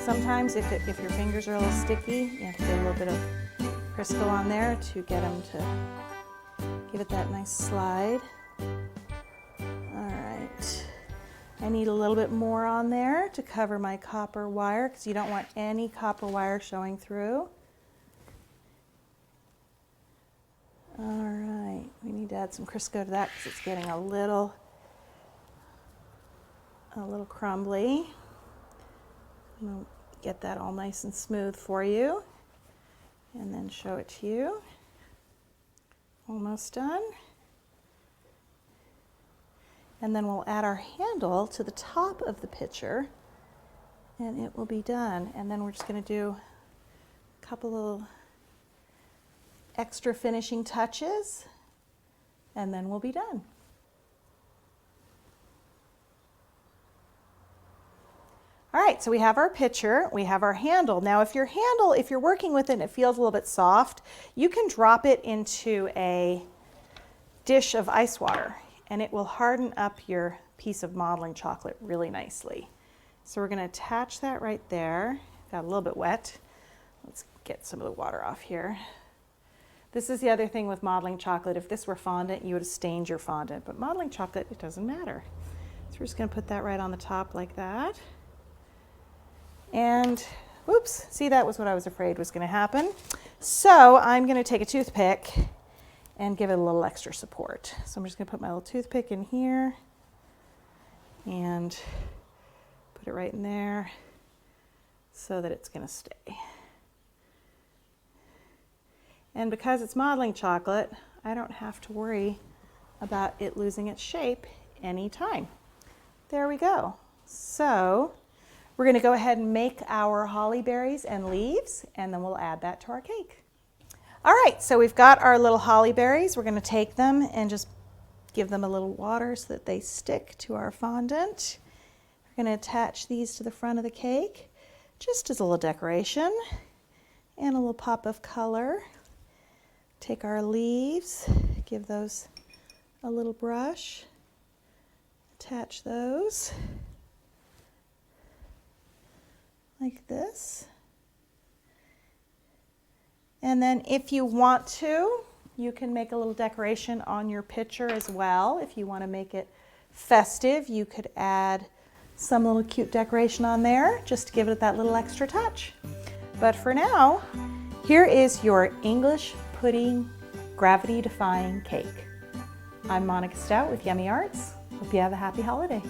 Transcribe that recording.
Sometimes if your fingers are a little sticky, you have to get a little bit of Crisco on there to get them to give it that nice slide. All right, I need a little bit more on there to cover my copper wire because you don't want any copper wire showing through. All right, we need to add some Crisco to that because it's getting a little crumbly. I'm going to get that all nice and smooth for you and then show it to you. Almost done. And then we'll add our handle to the top of the pitcher and it will be done. And then we're just going to do a couple little extra finishing touches and then we'll be done. All right, so we have our pitcher, we have our handle. Now if you're working with it and it feels a little bit soft, you can drop it into a dish of ice water and it will harden up your piece of modeling chocolate really nicely. So we're going to attach that right there. Got a little bit wet. Let's get some of the water off here. This is the other thing with modeling chocolate. If this were fondant, you would have stained your fondant, but modeling chocolate, it doesn't matter. So we're just going to put that right on the top like that. And whoops, see, that was what I was afraid was going to happen. So I'm going to take a toothpick and give it a little extra support. So I'm just going to put my little toothpick in here and put it right in there so that it's going to stay. And because it's modeling chocolate, I don't have to worry about it losing its shape anytime. There we go. So we're going to go ahead and make our holly berries and leaves, and then we'll add that to our cake. All right, so we've got our little holly berries. We're going to take them and just give them a little water so that they stick to our fondant. We're going to attach these to the front of the cake, just as a little decoration and a little pop of color. Take our leaves, give those a little brush, attach those like this. And then if you want to, you can make a little decoration on your pitcher as well. If you want to make it festive, you could add some little cute decoration on there just to give it that little extra touch. But for now, here is your English pudding gravity defying cake. I'm Monika Stout with Yummy Arts. Hope you have a happy holiday.